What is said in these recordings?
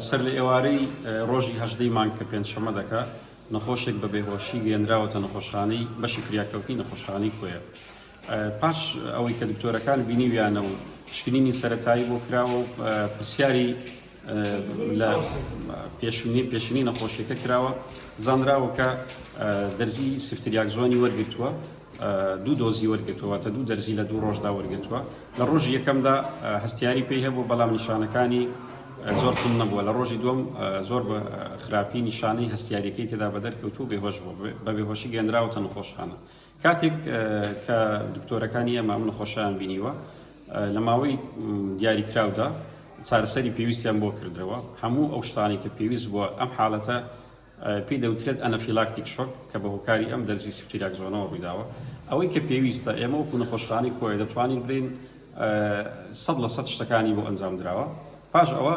سەر لە ئێوارەی ڕۆژی هەژدەی مانگ کە پێنجشەمە دەکات نەخۆشێک بە بێهۆشی گەێنراوەتە نەخۆشخانەی بەشی فریاکەوتی نەخۆشخانەی کۆیە. پاش ئەوەی کە دکتۆرەکان بینیویانە و پشکنینی سەرەتایی بۆ کراوە و پرسیاری لە پێشینی نەخۆشیەکە کراوە، زانراوە کە دەرزی سفتریاکزۆنی وەرگرتووە، دوو دۆزی وەرگرتووەتە دوو دەرزی لە 2 ڕۆژدا وەرگرتووە. لە ڕۆژی یەکەمدا هەستیاری پێی هەبوو، بەڵام نیشانەکانی زۆر کم نەبووە. لە ڕۆژی دووەم زۆر بە خراپی نیشانەی هەستیاریەکەی تێدا بەدەرکەوتوو، بێهۆش بوو، بە بێهۆشی گەێنراوەتە نەخۆشخانە. کاتێک کە دکتۆرەکانی ئێمە ئەم نەخۆشیان بینیوە، لە ماوەی دیاریکراودا چارەسەری پێویستیان بۆ کردەوە. هەموو ئەو شتانی کە پێویست بووە ئەم حاڵەتە پێی دەوترێت ئەنەفیلاکتیک شۆک کە بە هۆکاری ئەم دەرزی سفتریاکزۆنەوە ڕوویداوە. ئەوەی کە پێویستە ئێمە وەکو نەخۆشخانەی کۆی دەتوانین برین 100% شتەکانی بۆ ئەنجام درراوە. پاش ئەوە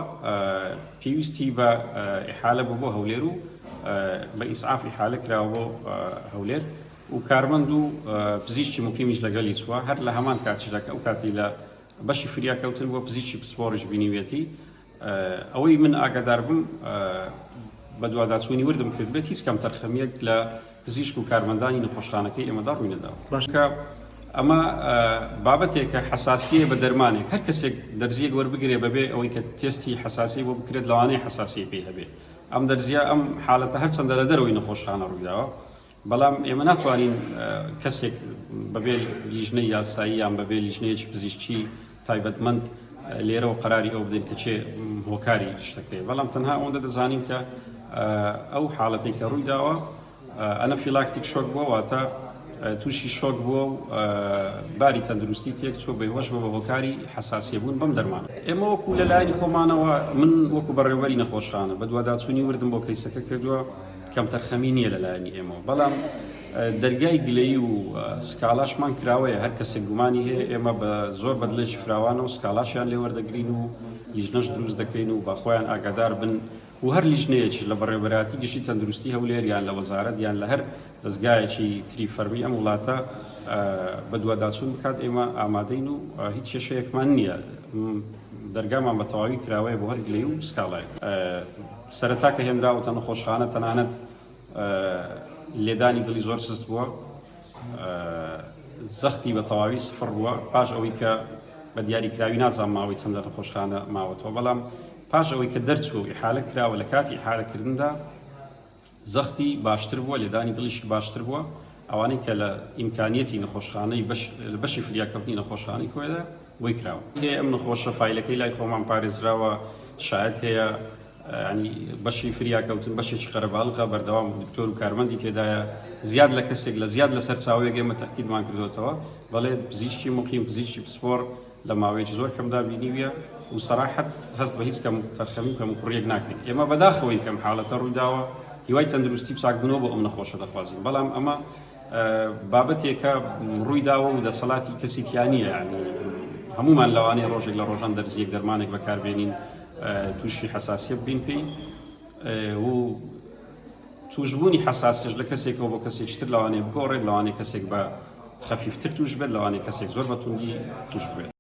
پێویستی بە ئیحالە بوو بۆ هەولێر و بە ئیسعاف ئیحالە کراوە بۆ هەولێر و کارمەند و پزیشکی مقیمیش لەگەڵی چووە. هەر لە هەمان کاتیشدا ئەو کاتی لە بەشی فریاکەوتن بۆ پزیشکی پسپۆڕش بینیوێتی، ئەوەی من ئاگادار بم بە دوواداچوونی وردم کرد بێت هیچ کەم تەرخەمیەک لە پزیشک و کارمەندانی نەخۆشخانەکەی ئێمەدا ڕووی نەداوە. باشکە ئەمە بابەتێکە حساسیە بە دەرمانێک، هەر کەسێک دەرزیەک وەربگرێ بەبێ ئەوەی کە تێستی حساسی بۆ بکرێت لەوانەیە حساسی پێی هەبێ. ئەم دەرزیە ئەم حاڵەتە هەرچەندە لە دەرەوەی نەخۆشخانە ڕوویداوە، بەڵام ئێمە ناتوانین کەسێک بەبێ لیژنەی یاسایی یان بەبێ لیژنەیەکی پزیشکی تایبەتمەند لێرەوە قەراری ئەو بدەین کە چێ هۆکاری شتەکەی. بەڵام تەنها ئەوەندە دەزانین کە ئەو حاڵەتەی کە ڕوویداوە ئەنەفیلاکتیک شۆک بووە، واتە تووشی شۆک بووە و باری تەندروستی تێک چۆ بەهۆش بە هۆکاری حساسیە بوون بەم دەرمانە. ئێمە وەکو لەلایەنی خۆمانەوە، من وەکو بەڕێوەبەری نەخۆشخانە بە دوواداچوونی وردم بۆ کەیسەکە کردووە، کەم تەرخەمی نییە لەلایەنی ئێمە، بەڵام دەرگای گلەیی و سکاڵاشمان کراوەیە. هەر کەسێک گومانی هەیە ئێمە بە زۆر بەدلێکی فراوانە و سکاڵاشیان لێ وەردەگرین و لیژنەش دروست دەکەین و بەخۆیان ئاگادار بن و هەر لیژنەیەکی لە بەڕێوەبەراتی گشتی تەندروستی هەولێر یان لە وەزارەت یان لە هەر دەستگایەکی تری فەرمی ئەم وڵاتە بە دوواداچوون بکات. ئێمە ئامادەین و هیچ کێشەیەکمان نییە. دەرگامان بە تەواوی کراوەیە بۆ هەر گلەی و سکاڵای. سەرەتا کە هێنراوەتە نەخۆشخانە تەنانەت لێدانی دڵی زۆر سست بووە، زەختی بە تەواوی سفر بووە. پاش ئەوەی کە بە دیاریکراوی نازانم ماوەی چەندە نەخۆشخانە ماوەتەوە، بەڵام پاش ئەوەی کە دەرچوو ئیحالە کراوە لە کاتی ئیحالەکردندا زەختی باشتر بووە، لێدانی دڵیشی باشتر بووە. ئەوانەی کە لە ئیمکانیەتی نەخۆشخانەی بەشی فریاکەوتنی نەخۆشخانەی کۆیدا بۆی کراوە. هەیە ئەم نەخۆشە فایلەکەی لای خۆمان پارێزراوە، شایەت هەیە ینی بەشی فریاکەوتن بەشێکی قەرەباڵغە بەردەوام دکتۆر و کارمەندی تێدایە. زیاد لە کەسێک لە زیاد لە سەرچاوەیەک ئێمە تەکیدمان کردوتەوە، بەڵێ پزیشکی مقیم، پزیشکی پسپۆڕ لە ماوەیەکی زۆر کەمدا بینیویە و سەراحەت هەست بە هیچ کەم تەرخەمی و کەم کوڕیەک ناکەین. ئێمە بەداخەوەی کەم حاڵەتە ڕوویداوە، هیوای تەندروستی بچاکبوونەوە بۆ ئەم نەخۆشە دەخوازین، بەڵام ئەمە بابەتێکە ڕوویداوە و دەسەڵاتی کەسی تیانیە. ینی هەمومان لەوانەیە ڕۆژێک لە ڕۆژان دەرزیەک دەرمانێک بەکاربێنین تووشی حساسیە بین پێی و توشبوونی حساسیش لە کەسێکەوە بۆ کەسێکتر لەوانەیە بگۆڕێت، لەوانەیە کەسێک بە خەفیفتر توش بێت، لەوانەیە کەسێک زۆر بە توندی توش بێت.